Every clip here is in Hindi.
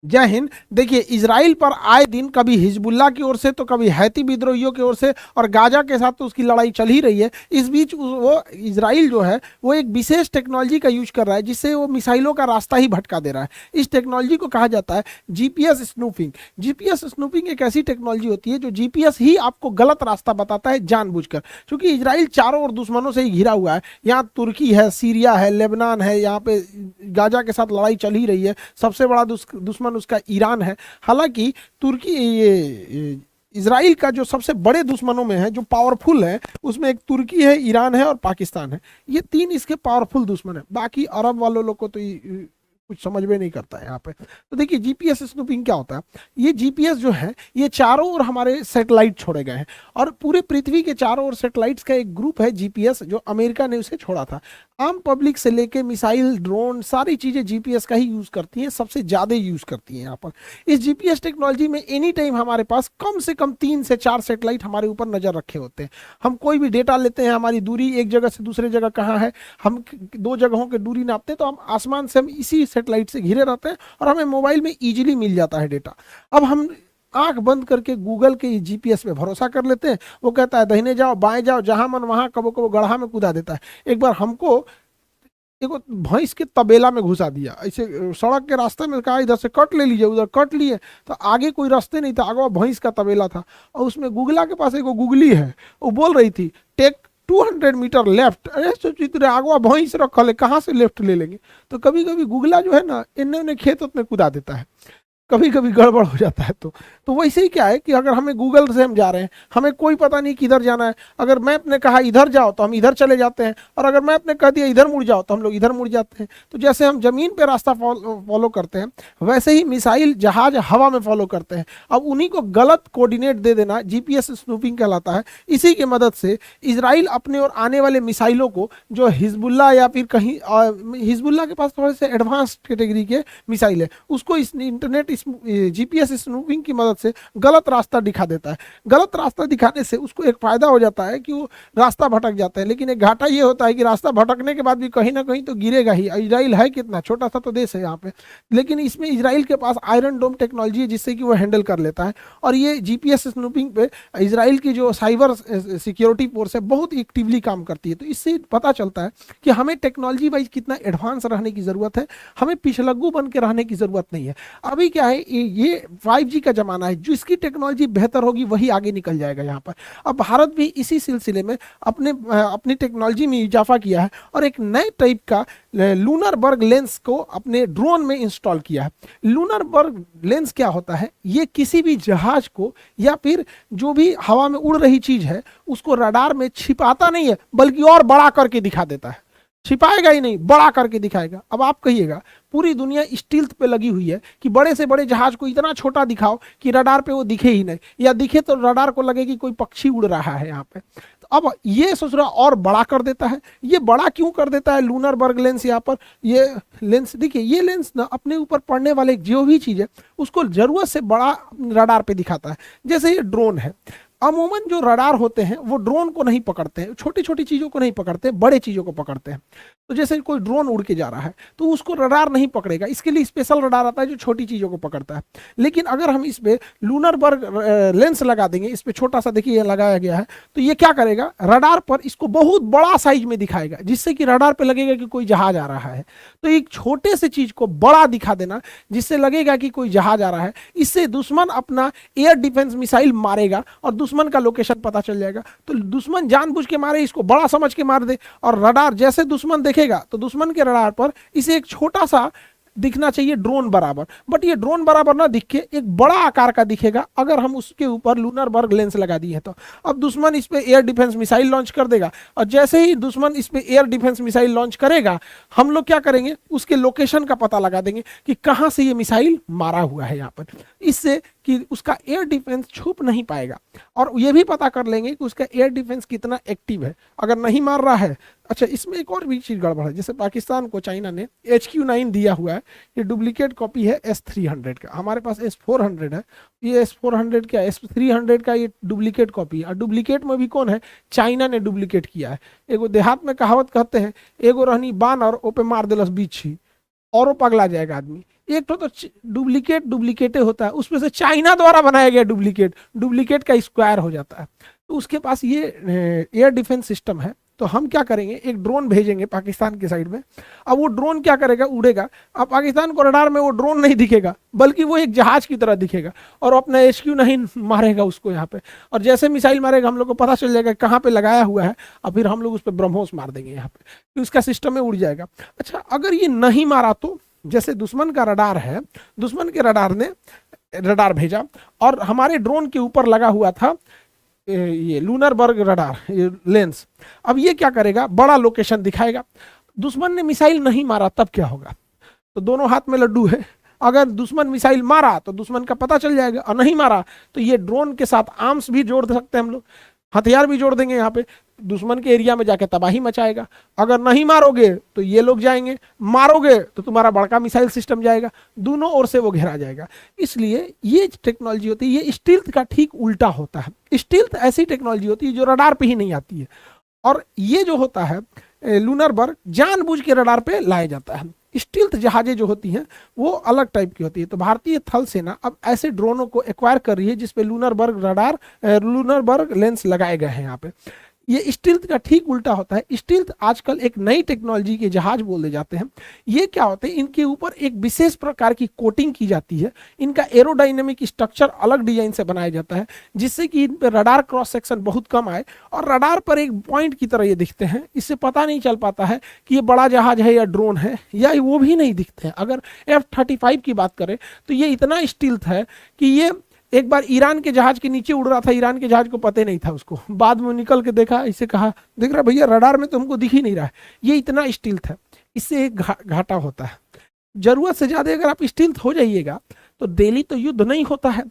जय हिंद। देखिए, इजराइल पर आए दिन कभी हिजबुल्ला की ओर से तो कभी हैती विद्रोहियों की ओर से और गाजा के साथ तो उसकी लड़ाई चल ही रही है। इस बीच वो इजराइल जो है वो एक विशेष टेक्नोलॉजी का यूज कर रहा है जिससे वो मिसाइलों का रास्ता ही भटका दे रहा है। इस टेक्नोलॉजी को कहा जाता है जीपीएस स्नूपिंग। जीपीएस स्नूपिंग एक ऐसी टेक्नोलॉजी होती है जो जीपीएस ही आपको गलत रास्ता बताता है जानबूझकर, क्योंकि इजराइल चारों ओर दुश्मनों से ही घिरा हुआ है। यहाँ तुर्की है, सीरिया है, लेबनान है, यहाँ पे गाजा के साथ लड़ाई चल ही रही है। सबसे बड़ा दुश्मन उसका ईरान है। हालांकि तुर्की ये इसराइल का जो सबसे बड़े दुश्मनों में है, जो पावरफुल है, उसमें एक तुर्की है, ईरान है और पाकिस्तान है। ये तीन इसके पावरफुल दुश्मन है। बाकी अरब वालों लोग को तो कुछ समझ में नहीं करता है यहाँ पे। तो देखिए, जीपीएस स्नूपिंग क्या होता है। ये जीपीएस जो है ये चारों ओर हमारे सैटेलाइट छोड़े गए हैं और पूरे पृथ्वी के चारों ओर सैटेलाइट्स का एक ग्रुप है जीपीएस, जो अमेरिका ने उसे छोड़ा था। आम पब्लिक से लेके मिसाइल, ड्रोन, सारी चीजें जीपीएस का ही यूज करती हैं, सबसे ज्यादा यूज करती हैं यहाँ पर। इस जीपीएस टेक्नोलॉजी में एनी टाइम हमारे पास कम से कम 3 से 4 सैटेलाइट हमारे ऊपर नजर रखे होते हैं। हम कोई भी डेटा लेते हैं, हमारी दूरी एक जगह से दूसरे जगह कहाँ है, हम 2 जगहों की दूरी नापते हैं, तो हम आसमान से हम इसी सैटेलाइट से घिरे रहते हैं और हमें मोबाइल में इजीली मिल जाता है डेटा। अब हम आंख बंद करके गूगल के जीपीएस पे भरोसा कर लेते हैं। वो कहता है दाहिने जाओ, बाएं जाओ, जहां मन वहां, कबो कबो गड्ढा में कूदा देता है। एक बार हमको एक भैंस के तबेला में घुसा दिया, ऐसे सड़क के रास्ते में, कहा इधर से कट ले लीजिए, उधर कट लिए, तो आगे कोई रास्ते नहीं था, आगे वो भैंस का तबेला था। और उसमें गुगला के पास एक गुगली है, वो बोल रही थी टेक 200 मीटर लेफ्ट। अरे सोची तेरे आगवा भैंस रखल है, कहाँ से लेफ्ट ले लेंगे। तो कभी कभी गुगला जो है ना, इन्हें खेत में कूदा देता है, कभी कभी गड़बड़ हो जाता है। तो वैसे ही क्या है कि अगर हमें गूगल से हम जा रहे हैं, हमें कोई पता नहीं किधर जाना है, अगर मैप ने कहा इधर जाओ तो हम इधर चले जाते हैं, और अगर मैप ने कह दिया इधर मुड़ जाओ तो हम लोग इधर मुड़ जाते हैं। तो जैसे हम जमीन पे रास्ता फॉलो करते हैं, वैसे ही मिसाइल, जहाज हवा में फॉलो करते हैं। अब उन्हीं को गलत कोऑर्डिनेट दे देना जीपीएस स्नूपिंग कहलाता है। इसी की मदद से इसराइल अपने और आने वाले मिसाइलों को, जो हिजबुल्ला या फिर कहीं हिजबुल्ला के पास थोड़े से एडवांस कैटेगरी के मिसाइल है, उसको इस इंटरनेट जीपीएस स्नूपिंग की मदद से गलत रास्ता दिखा देता है। गलत रास्ता दिखाने से उसको एक फायदा हो जाता है कि वो रास्ता भटक जाता है, लेकिन एक घाटा ये होता है कि रास्ता भटकने के बाद भी कहीं ना कहीं तो गिरेगा ही। इजराइल है कितना छोटा सा तो देश है यहाँ पे, लेकिन इसमें इजराइल के पास आयरन डोम टेक्नोलॉजी है जिससे कि वो हैंडल कर लेता है। और ये जीपीएस स्नूपिंग पे इजराइल की जो साइबर सिक्योरिटी फोर्स है बहुत एक्टिवली काम करती है। तो इससे पता चलता है कि हमें टेक्नोलॉजी वाइज कितना एडवांस रहने की जरूरत है, हमें पिछलग्गू बन के रहने की जरूरत नहीं है। अभी क्या है, ये 5G का जमाना है, जिसकी टेक्नोलॉजी बेहतर होगी वही आगे निकल जाएगा यहाँ पर। अब भारत भी इसी सिलसिले में अपनी टेक्नोलॉजी में इजाफा किया है और एक नए टाइप का लूनर बर्ग लेंस को अपने ड्रोन में इंस्टॉल किया है। लूनर बर्ग लेंस क्या होता है, ये किसी भी जहाज को या फिर जो भी हवा में उड़ रही चीज है उसको रडार में छिपाता नहीं है, बल्कि और बड़ा करके दिखा देता है। छिपाएगा ही नहीं, बड़ा करके दिखाएगा। अब आप कहिएगा, पूरी दुनिया स्टील्थ पे लगी हुई है कि बड़े से बड़े जहाज को इतना छोटा दिखाओ कि रडार पे वो दिखे ही नहीं, या दिखे तो रडार को लगे कि कोई पक्षी उड़ रहा है यहाँ पे। तो अब ये सोच रहा और बड़ा कर देता है। ये बड़ा क्यों कर देता है लूनर बर्ग लेंस यहाँ पर? ये लेंस देखिए, ये लेंस ना अपने ऊपर पड़ने वाले जो भी चीज है उसको जरूरत से बड़ा रडार पे दिखाता है। जैसे ये ड्रोन है, अमूमन जो रडार होते हैं वो ड्रोन को नहीं पकड़ते हैं, छोटी छोटी चीजों को नहीं पकड़ते, बड़े चीजों को पकड़ते हैं। तो जैसे कोई ड्रोन उड़ के जा रहा है तो उसको रडार नहीं पकड़ेगा, इसके लिए स्पेशल रडार आता है जो छोटी चीजों को पकड़ता है। लेकिन अगर हम इस पे लूनर बर्ग लेंस लगा देंगे, इस पे छोटा सा देखिए लगाया गया है, तो ये क्या करेगा, रडार पर इसको बहुत बड़ा साइज में दिखाएगा, जिससे कि रडार पे लगेगा कि कोई जहाज आ रहा है। तो एक छोटे से चीज को बड़ा दिखा देना जिससे लगेगा कि कोई जहाज आ रहा है, इससे दुश्मन अपना एयर डिफेंस मिसाइल मारेगा और दुश्मन का लोकेशन पता चल जाएगा। तो दुश्मन जानबूझ के मारे, इसको बड़ा समझ के मार दे, और रडार जैसे दुश्मन देखेगा तो दुश्मन के रडार पर इसे एक छोटा सा दिखना चाहिए ड्रोन बराबर, बट ये ड्रोन बराबर ना दिख के एक बड़ा आकार का दिखेगा अगर हम उसके ऊपर लूनर बर्ग लेंस लगा दिए तो। अब दुश्मन इस पे एयर डिफेंस मिसाइल लॉन्च कर देगा, और जैसे ही दुश्मन इस पे एयर डिफेंस मिसाइल लॉन्च करेगा, हम लोग क्या करेंगे, उसके लोकेशन का पता लगा देंगे कि कहां से ये मिसाइल मारा हुआ है यहाँ पर, इससे कि उसका एयर डिफेंस छुप नहीं पाएगा। और ये भी पता कर लेंगे कि उसका एयर डिफेंस कितना एक्टिव है, अगर नहीं मार रहा है। अच्छा, इसमें एक और भी चीज गड़बड़ है, जैसे पाकिस्तान को चाइना ने HQ9 दिया हुआ है, ये डुप्लीकेट कॉपी है S300 का, हमारे पास S400 है। ये S400 क्या, S300 का ये डुप्लीकेट कॉपी है। और डुप्लीकेट में भी कौन है, चाइना ने डुप्लीकेट किया है। एगो देहात में कहावत कहते हैं, एगो रहनी बान और ओपे मार देलस बीछी, औरों पगला जाएगा आदमी। एक तो डुप्लीकेट डुप्लीकेटे होता है, उसमें से चाइना द्वारा बनाया गया डुप्लीकेट, डुप्लीकेट का स्क्वायर हो जाता है। तो उसके पास ये एयर डिफेंस सिस्टम है। तो हम क्या करेंगे, एक ड्रोन भेजेंगे पाकिस्तान के साइड में। अब वो ड्रोन क्या करेगा, उड़ेगा। अब पाकिस्तान को रडार में वो ड्रोन नहीं दिखेगा, बल्कि वो एक जहाज की तरह दिखेगा, और अपना एचक्यू नहीं मारेगा उसको यहाँ पे। और जैसे मिसाइल मारेगा हम लोग को पता चल जाएगा कहाँ पे लगाया हुआ है, और फिर हम लोग उस पर ब्रह्मोस मार देंगे यहाँ पे, तो उसका सिस्टम में उड़ जाएगा। अच्छा, अगर ये नहीं मारा तो, जैसे दुश्मन का रडार है, दुश्मन के रडार ने रडार भेजा और हमारे ड्रोन के ऊपर लगा हुआ था ये लूनर बर्ग रडार, ये लेंस। अब ये क्या करेगा, बड़ा लोकेशन दिखाएगा। दुश्मन ने मिसाइल नहीं मारा तब क्या होगा, तो दोनों हाथ में लड्डू है। अगर दुश्मन मिसाइल मारा तो दुश्मन का पता चल जाएगा, और नहीं मारा तो ये ड्रोन के साथ आर्म्स भी जोड़ सकते हैं हम लोग, हथियार भी जोड़ देंगे यहाँ पे, दुश्मन के एरिया में जाके तबाही मचाएगा। अगर नहीं मारोगे तो ये लोग जाएंगे, मारोगे तो तुम्हारा बड़का मिसाइल सिस्टम जाएगा, दोनों ओर से वो घेरा जाएगा। इसलिए ये टेक्नोलॉजी होती है, ये स्टील्थ का ठीक उल्टा होता है। स्टील्थ ऐसी टेक्नोलॉजी होती है जो रडार पे ही नहीं आती है, और ये जो होता है लूनर बर्ग जानबूझ के रडार पे लाया जाता है। स्टील्थ जहाजें जो होती हैं वो अलग टाइप की होती है। तो भारतीय थल सेना अब ऐसे ड्रोनों को एक्वायर कर रही है जिसपे लूनर बर्ग रडार, लूनर बर्ग लेंस लगाए गए हैं यहाँ पे। ये स्टील्थ का ठीक उल्टा होता है। स्टील्थ आजकल एक नई टेक्नोलॉजी के जहाज बोले जाते हैं। ये क्या होते हैं, इनके ऊपर एक विशेष प्रकार की कोटिंग की जाती है, इनका एरोडायनेमिक स्ट्रक्चर अलग डिजाइन से बनाया जाता है, जिससे कि इन पर रडार क्रॉस सेक्शन बहुत कम आए, और रडार पर एक पॉइंट की तरह ये दिखते हैं। इससे पता नहीं चल पाता है कि ये बड़ा जहाज है या ड्रोन है, या वो भी नहीं दिखते हैं। अगर F-35 की बात करें तो ये इतना स्टील्थ है कि ये एक बार ईरान के जहाज के नीचे उड़ रहा था, ईरान के जहाज को पता नहीं था उसको, बाद में निकल के देखा, इसे कहा देख रहा भैया रडार में तो हमको दिख ही नहीं रहा है। ये इतना स्टील्थ है। इससे एक घाटा होता है, जरूरत से ज्यादा अगर आप स्टील्थ हो जाइएगा तो डेली तो युद्ध नहीं होता है,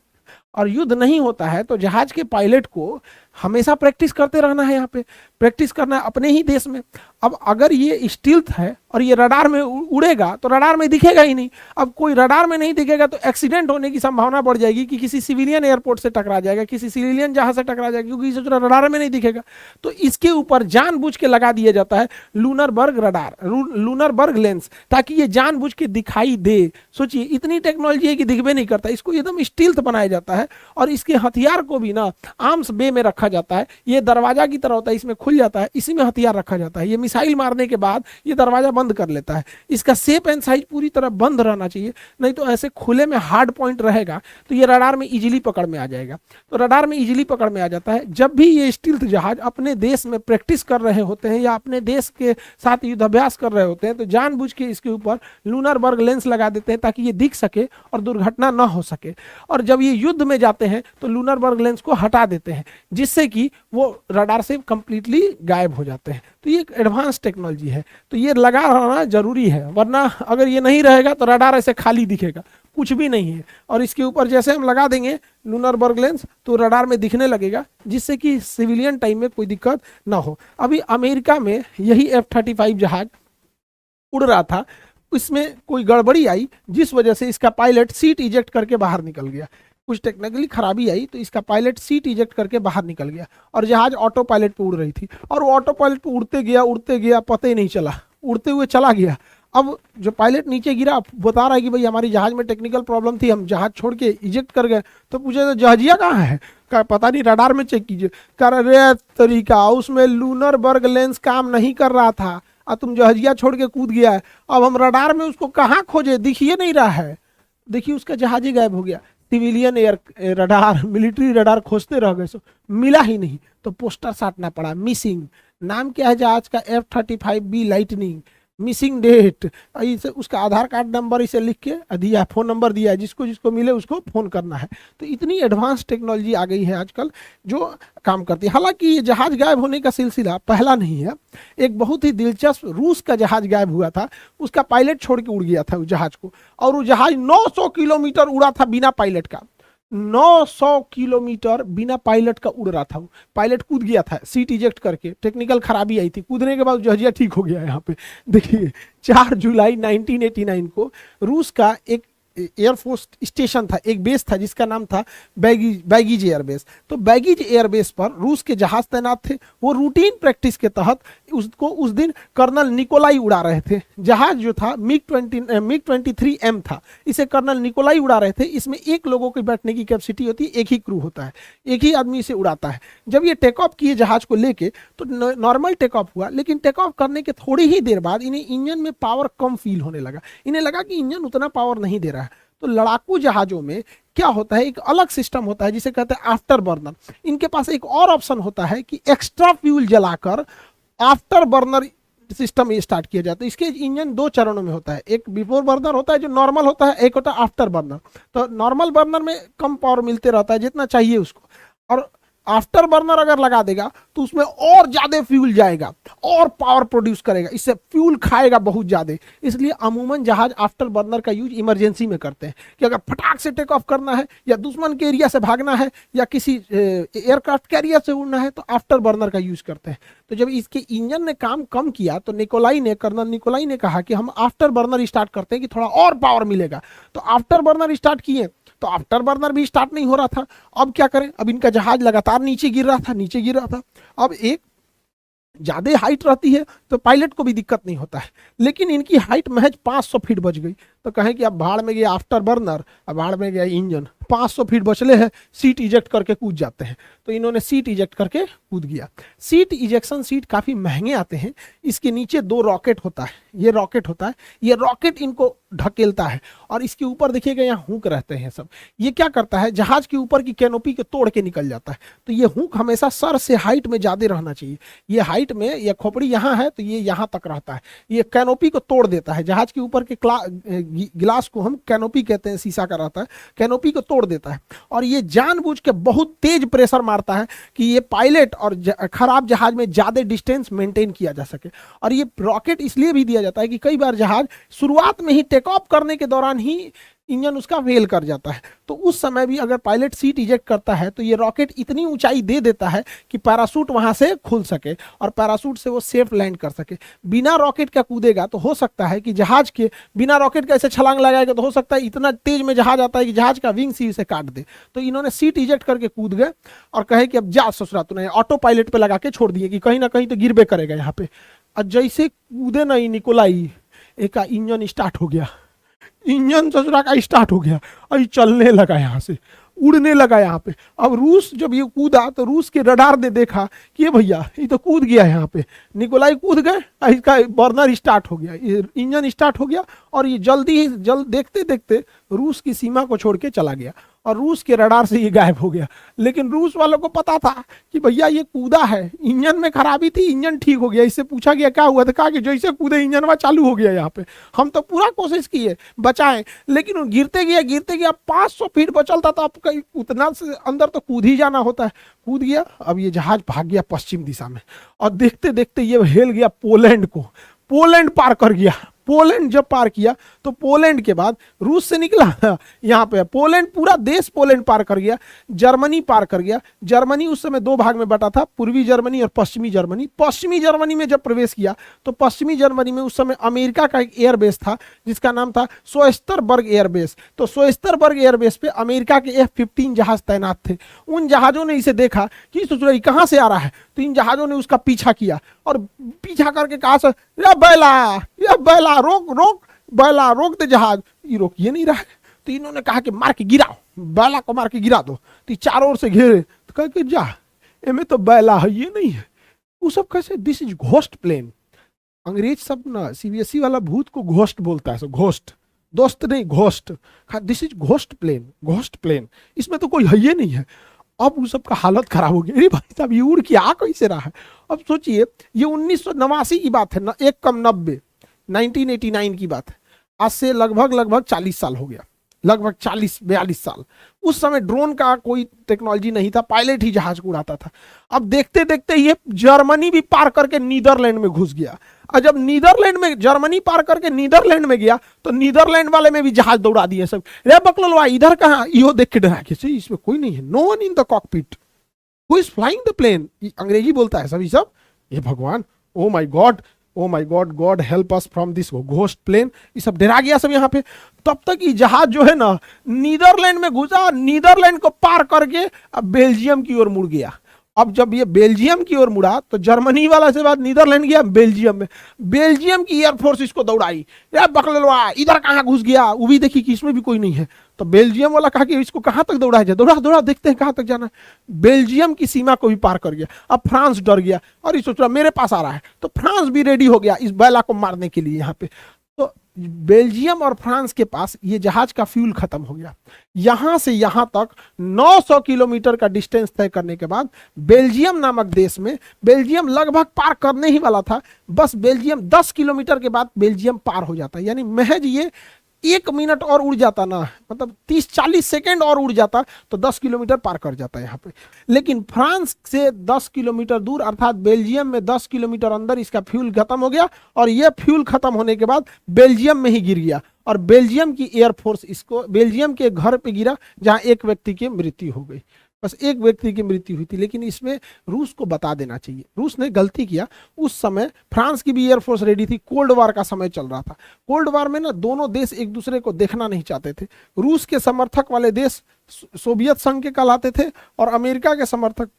और युद्ध नहीं होता है तो जहाज के पायलट को हमेशा प्रैक्टिस करते रहना है, यहाँ पे प्रैक्टिस करना है अपने ही देश में। अब अगर ये स्टील्थ है और ये रडार में उड़ेगा तो रडार में दिखेगा ही नहीं। अब कोई रडार में नहीं दिखेगा तो एक्सीडेंट होने की संभावना बढ़ जाएगी कि किसी सिविलियन एयरपोर्ट से टकरा जाएगा, किसी सिविलियन जहाज से टकरा जाएगा, क्योंकि इसे रडार में नहीं दिखेगा। तो इसके ऊपर जानबूझ के लगा दिया जाता है लूनर बर्ग रडार, लूनर बर्ग लेंस, ताकि ये जानबूझ के दिखाई दे। सोचिए इतनी टेक्नोलॉजी है कि दिखबे नहीं करता, इसको एकदम स्टील्थ बनाया जाता है। और इसके हथियार को भी ना आर्म्स बे में रखा जाता है। ये दरवाजा की तरह होता है, इसमें खुल जाता है, इसी में हथियार रखा जाता है। ये मिसाइल मारने के बाद ये दरवाजा बंद कर लेता है। इसका शेप एंड साइज पूरी तरह बंद रहना चाहिए, नहीं तो ऐसे खुले में हार्ड पॉइंट रहेगा तो ये रडार में इजीली पकड़ में आ जाएगा। तो रडार में इजीली पकड़ में आ जाता है। जब भी ये स्टील्थ जहाज अपने देश में प्रैक्टिस कर रहे होते हैं या अपने देश के साथ युद्धाभ्यास कर रहे होते हैं तो जानबूझ के इसके ऊपर लूनर बर्ग लेंस लगा देते हैं ताकि ये दिख सके और दुर्घटना ना हो सके। और जब ये युद्ध में जाते हैं तो लूनर बर्ग लेंस को हटा देते हैं, जिससे कि वो रडार से कंप्लीटली गायब हो जाते हैं। तो ये एक एडवांस टेक्नोलॉजी है, तो ये लगा रहना जरूरी है, वरना अगर ये नहीं रहेगा तो रडार ऐसे खाली दिखेगा, कुछ भी नहीं है। और इसके ऊपर जैसे हम लगा देंगे लूनर बर्ग लेंस तो रडार में दिखने लगेगा, जिससे कि सिविलियन टाइम में कोई दिक्कत ना हो। अभी अमेरिका में यही F-35 जहाज उड़ रहा था, इसमें कोई गड़बड़ी आई जिस वजह से इसका पायलट सीट इजेक्ट करके बाहर निकल गया। कुछ टेक्निकली खराबी आई तो इसका पायलट सीट इजेक्ट करके बाहर निकल गया, और जहाज ऑटो पायलट पे उड़ रही थी, और वो ऑटो पायलट पे उड़ते गया पता ही नहीं चला, उड़ते हुए चला गया। अब जो पायलट नीचे गिरा बता रहा है कि भाई हमारी जहाज में टेक्निकल प्रॉब्लम थी, हम जहाज छोड़ के इजेक्ट कर गए। तो पूछे तो जहाजिया कहाँ है, का पता नहीं, रडार में चेक कीजिए। कर रहे तरीका उसमें लूनर बर्ग लेंस काम नहीं कर रहा था, और तुम जहाजिया छोड़ के कूद गया है। अब हम रडार में उसको कहाँ खोजे, दिखिए नहीं रहा है। देखिए उसका जहाज ही गायब हो गया। Civilian air radar, military radar खोजते रह गए, सो मिला ही नहीं, तो पोस्टर साटना पड़ा, मिसिंग। नाम क्या है जहाज का, F-35B लाइटनिंग, मिसिंग डेट, इसे उसका आधार कार्ड नंबर इसे लिख के दिया, फोन नंबर दिया है, जिसको जिसको मिले उसको फोन करना है। तो इतनी एडवांस टेक्नोलॉजी आ गई है आजकल जो काम करती है। हालांकि ये जहाज गायब होने का सिलसिला पहला नहीं है। एक बहुत ही दिलचस्प रूस का जहाज गायब हुआ था, उसका पायलट छोड़ के उड़ गया था उस जहाज को, और वो जहाज 900 किलोमीटर उड़ा था बिना पायलट का। 900 किलोमीटर बिना पायलट का उड़ रहा था। पायलट कूद गया था सीट इजेक्ट करके, टेक्निकल खराबी आई थी, कूदने के बाद जहाजिया ठीक हो गया। यहाँ पे देखिए 4 जुलाई 1989 को रूस का एक एयरफोर्स स्टेशन था, एक बेस था जिसका नाम था बैगीज एयरबेस। तो बैगीज एयरबेस पर रूस के जहाज तैनात थे। वो रूटीन प्रैक्टिस के तहत उसको उस दिन कर्नल निकोलाई उड़ा रहे थे। जहाज जो था मिग 23M था, इसे कर्नल निकोलाई उड़ा रहे थे। इसमें एक लोगों की बैठने की कैपेसिटी होती है, एक ही क्रू होता है, एक ही आदमी इसे उड़ाता है। जब ये टेक ऑफ किए जहाज को लेके तो नॉर्मल टेक ऑफ हुआ, लेकिन टेक ऑफ करने के थोड़ी ही देर बाद इन्हें इंजन में पावर कम फील होने लगा। इन्हें लगा कि इंजन उतना पावर नहीं दे रहा है। तो लड़ाकू जहाजों में क्या होता है, एक अलग सिस्टम होता है जिसे कहते हैं आफ्टर बर्नर। इनके पास एक और ऑप्शन होता है कि एक्स्ट्रा फ्यूल जलाकर आफ्टर बर्नर सिस्टम ये स्टार्ट किया जाता है। इसके इंजन दो चरणों में होता है, एक बिफोर बर्नर होता है जो नॉर्मल होता है, एक होता है आफ्टर बर्नर। तो नॉर्मल बर्नर में कम पावर मिलते रहता है जितना चाहिए उसको, और आफ्टर बर्नर अगर लगा देगा तो उसमें और ज्यादा फ्यूल जाएगा और पावर प्रोड्यूस करेगा, इससे फ्यूल खाएगा बहुत ज्यादा। इसलिए अमूमन जहाज आफ्टर बर्नर का यूज इमरजेंसी में करते हैं कि अगर फटाक से टेक ऑफ करना है या दुश्मन के एरिया से भागना है या किसी एयरक्राफ्ट कैरियर से उड़ना है तो आफ्टर बर्नर का यूज करते हैं। तो जब इसके इंजन ने काम कम किया तो कर्नल निकोलाई ने कहा कि हम आफ्टर बर्नर स्टार्ट करते हैं कि थोड़ा और पावर मिलेगा। तो आफ्टर बर्नर स्टार्ट किए तो आफ्टर बर्नर भी स्टार्ट नहीं हो रहा था। अब क्या करें, अब इनका जहाज लगातार नीचे गिर रहा था। अब एक ज्यादा हाइट रहती है तो पायलट को भी दिक्कत नहीं होता है, लेकिन इनकी हाइट महज 500 फीट बच गई। तो कहें कि अब भाड़ में गया आफ्टर बर्नर, अब भाड़ में गया इंजन, 500 फीट बचले हैं, सीट इजेक्ट करके कूद जाते हैं। तो इन्होंने सीट इजेक्ट करके कूद गया। सीट इजेक्शन सीट काफी महंगे आते हैं। इसके नीचे दो रॉकेट होता है, ये रॉकेट इनको ढकेलता है और इसके ऊपर देखिएगा यहाँ हुक रहते हैं सब। ये क्या करता है, जहाज के ऊपर की कैनोपी को तोड़ के निकल जाता है। तो ये हुक हमेशा सर से हाइट में ज्यादा रहना चाहिए। ये हाइट में, ये खोपड़ी यहाँ है तो ये यहाँ तक रहता है, ये कैनोपी को तोड़ देता है। जहाज के ऊपर के गिलास को हम कैनोपी कहते हैं, शीशा का रहता है, कैनोपी को तोड़ देता है। और ये जानबूझ के बहुत तेज प्रेशर मारता है कि ये पायलट और खराब जहाज में ज्यादा डिस्टेंस मेंटेन किया जा सके। और ये रॉकेट इसलिए भी दिया जाता है कि कई बार जहाज शुरुआत में ही टेक ऑफ करने के दौरान ही इंजन उसका फेल कर जाता है, तो उस समय भी अगर पायलट सीट इजेक्ट करता है तो ये रॉकेट इतनी ऊंचाई दे देता है कि पैराशूट वहां से खुल सके और पैराशूट से वो सेफ लैंड कर सके। बिना रॉकेट का कूदेगा तो हो सकता है कि जहाज के, बिना रॉकेट का ऐसे छलांग लगाएगा तो हो सकता है इतना तेज में जहाज आता है कि जहाज का विंग सी से काट दे। तो इन्होंने सीट इजेक्ट करके कूद गए और कहे कि अब जा ससुरा, तूने ऑटो पायलट पे लगा के छोड़ दिए कि कहीं ना कहीं तो गिरबे करेगा यहाँ पे। और जैसे कूदे नहीं निकोलाई, एक इंजन स्टार्ट हो गया, इंजन ससुरा का स्टार्ट हो गया और चलने लगा, यहाँ से उड़ने लगा यहाँ पे। अब रूस जब ये कूदा तो रूस के रडार ने देखा कि ये भैया ये तो कूद गया यहाँ पे। निकोलाई कूद गए, इसका बर्नर स्टार्ट हो गया, ये इंजन स्टार्ट हो गया और ये जल्द देखते देखते रूस की सीमा को छोड़ के चला गया और रूस के रडार से ये गायब हो गया। लेकिन रूस वालों को पता था कि भैया ये कूदा है, इंजन में खराबी थी, इंजन ठीक हो गया। इससे पूछा गया क्या हुआ, था कहा कि जैसे कूदे इंजन वह चालू हो गया। यहाँ पे हम तो पूरा कोशिश किए बचाएं, लेकिन वो गिरते गया 500 फीट बचल था, तो अब उतना से अंदर तो कूद ही जाना होता है। कूद गया, अब ये जहाज भाग गया पश्चिम दिशा में और देखते देखते ये हेल गया पोलैंड को, पोलैंड पार कर गया। पोलैंड जब पार किया तो पोलैंड के बाद रूस से निकला यहाँ पे पोलैंड, पूरा देश पोलैंड पार कर गया, जर्मनी पार कर गया। जर्मनी उस समय दो भाग में बटा था, पूर्वी जर्मनी और पश्चिमी जर्मनी। पश्चिमी जर्मनी में जब प्रवेश किया तो पश्चिमी जर्मनी में उस समय अमेरिका का एक एयरबेस था जिसका नाम था सोएस्टरबर्ग एयरबेस। तो सोएस्टरबर्ग एयरबेस पे अमेरिका के F-15 जहाज तैनात थे। उन जहाजों ने इसे देखा कि सोच कहां से आ रहा है, तो इन जहाजों ने उसका पीछा किया और पीछा करके कहा या बैला रोक बैला रोक दे जहाज, ये रोकिए नहीं रहा। तो इन्होंने कहा कि मार के गिराओ, बैला को मार के गिरा दो। तो चारों ओर से घेरे, तो कहा कि जा एमे तो बैला है, ये नहीं है। वो सब कैसे, दिस इज घोस्ट प्लेन। अंग्रेज सब ना सीबीएसई वाला भूत को घोस्ट बोलता है, सब घोस्ट, दोस्त नहीं ghost. This is ghost plane, इसमें तो कोई है ही नहीं है। अब उस सब का हालत खराब हो गया, अरे भाई साहब ये उड़ के आ कैसे रहा है। अब सोचिए ये 1989 की बात है ना, 1989 की बात है, आज से लगभग 40 साल हो गया, लगभग 40-42 साल। उस समय ड्रोन का कोई टेक्नोलॉजी नहीं था, पायलट ही जहाज को उड़ाता था। अब देखते देखते ये जर्मनी भी पार करके नीदरलैंड में घुस गया, और जब नीदरलैंड में, जर्मनी पार करके नीदरलैंड में गया तो नीदरलैंड वाले में भी जहाज दौड़ा दिए सब। रे बकलोलवा इधर कहाँ, इहो देख के डरा के, इसमें कोई नहीं है, no one in the cockpit, who is flying the plane. Angrezi बोलता है सभी सब, ये भगवान, oh my God, oh my God, God help us from this ghost plane, ये सब डरा गया सब यहाँ पे। तब तक ये जहाज जो है ना नीदरलैंड में घुसा, नीदरलैंड को पार करके अब बेल्जियम की ओर मुड़ गया। अब जब ये बेल्जियम की ओर मुड़ा तो जर्मनी वाला से बाद नीदरलैंड गया बेल्जियम में, बेल्जियम की एयरफोर्स इसको दौड़ाई, यार बकलवा इधर कहाँ घुस गया, वो भी देखी कि इसमें भी कोई नहीं है। तो बेल्जियम वाला कहा कि इसको कहाँ तक दौड़ाया जाए, दौड़ा दौड़ा देखते हैं कहाँ तक जाना है। बेल्जियम की सीमा को भी पार कर गया। अब फ्रांस डर गया और ये सोच रहा मेरे पास आ रहा है, तो फ्रांस भी रेडी हो गया इस बैला को मारने के लिए यहाँ पे। तो बेल्जियम और फ्रांस के पास ये जहाज का फ्यूल खत्म हो गया। यहां से यहां तक 900 किलोमीटर का डिस्टेंस तय करने के बाद बेल्जियम नामक देश में, बेल्जियम लगभग पार करने ही वाला था, बस बेल्जियम 10 किलोमीटर के बाद बेल्जियम पार हो जाता, यानी महज ये 1 मिनट और उड़ जाता ना, मतलब 30-40 सेकेंड और उड़ जाता तो 10 किलोमीटर पार कर जाता यहाँ पे। लेकिन फ्रांस से 10 किलोमीटर दूर अर्थात बेल्जियम में 10 किलोमीटर अंदर इसका फ्यूल खत्म हो गया और यह फ्यूल खत्म होने के बाद बेल्जियम में ही गिर गया और बेल्जियम की एयरफोर्स इसको बेल्जियम के घर पे गिरा जहां एक व्यक्ति की मृत्यु हो गई। बस एक व्यक्ति की मृत्यु हुई थी। लेकिन इसमें रूस को बता देना चाहिए, रूस ने गलती किया। उस समय फ्रांस की भी एयरफोर्स रेडी थी, कोल्ड वार का समय चल रहा था। कोल्ड वार में ना दोनों देश एक दूसरे को देखना नहीं चाहते थे। रूस के समर्थक वाले देश सोवियत संघ के कहलाते थे और अमेरिका के समर्थक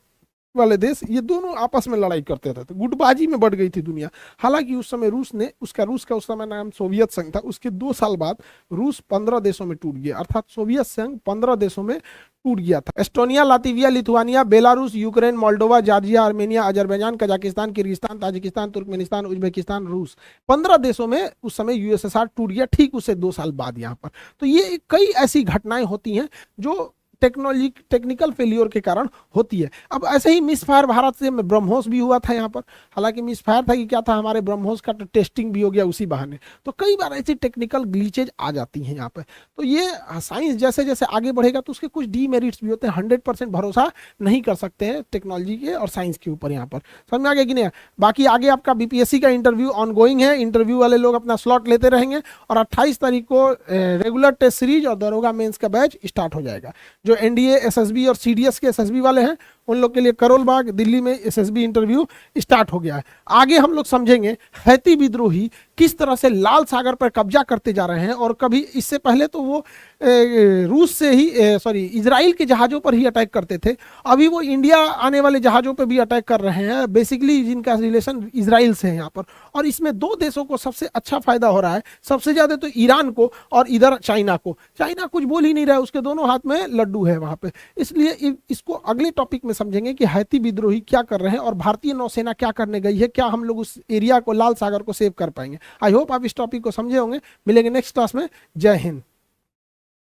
वाले देश, ये दोनों आपस में लड़ाई करते रहते थे, गुटबाजी में बढ़ गई थी दुनिया। हालांकि उस समय रूस का उस समय नाम सोवियत संघ था। उसके 2 साल बाद रूस 15 देशों में टूट गया, अर्थात सोवियत संघ 15 देशों में टूट गया था। Estonia, Latvia, Lithuania, Belarus, Ukraine, Moldova, Georgia, Armenia, Azerbaijan, Kazakhstan, Kyrgyzstan, Tajikistan, Turkmenistan, Uzbekistan, रूस, 15 देशों में उस समय यूएसएसआर टूट गया, ठीक उससे 2 साल बाद यहाँ पर। तो ये कई ऐसी घटनाएं होती हैं जो टेक्निकल फेलियर के कारण होती है। अब ऐसे ही मिसफायर भारत से ब्रह्मोस भी हुआ था यहाँ पर। हालांकि मिसफायर था कि क्या था, हमारे ब्रह्मोस का तो टेस्टिंग भी हो गया उसी बहाने। तो कई बार ऐसी टेक्निकल ग्लिचेज आ जाती हैं यहाँ पर। तो ये साइंस जैसे जैसे आगे बढ़ेगा तो उसके कुछ डीमेरिट्स भी होते हैं। 100% भरोसा नहीं कर सकते हैं टेक्नोलॉजी के और साइंस के ऊपर यहाँ पर। समझ में आ गया कि नहीं? बाकी आगे आपका बीपीएससी का इंटरव्यू ऑनगोइंग है, इंटरव्यू वाले लोग अपना स्लॉट लेते रहेंगे और 28 तारीख को रेगुलर टेस्ट सीरीज और दरोगा मेंस का बैच स्टार्ट हो जाएगा। जो एनडीए, एसएसबी और सीडीएस के एसएसबी वाले हैं उन लोग के लिए करोल बाग दिल्ली में एसएसबी इंटरव्यू स्टार्ट हो गया है। आगे हम लोग समझेंगे हैती विद्रोही किस तरह से लाल सागर पर कब्जा करते जा रहे हैं और कभी इससे पहले तो वो रूस से ही इजराइल के जहाज़ों पर ही अटैक करते थे, अभी वो इंडिया आने वाले जहाज़ों पर भी अटैक कर रहे हैं, बेसिकली जिनका रिलेशन इजराइल से है यहाँ पर। और इसमें 2 देशों को सबसे अच्छा फायदा हो रहा है, सबसे ज़्यादा तो ईरान को और इधर चाइना को। चाइना कुछ बोल ही नहीं रहा है, उसके दोनों हाथ में लड्डू है वहाँ पे। इसलिए इसको अगले टॉपिक में समझेंगे कि हैती विद्रोही क्या कर रहे हैं और भारतीय नौसेना क्या करने गई है, क्या हम लोग उस एरिया को, लाल सागर को सेव कर पाएंगे। आई होप आप इस टॉपिक को समझे होंगे। मिलेंगे नेक्स्ट क्लास में। जय हिंद।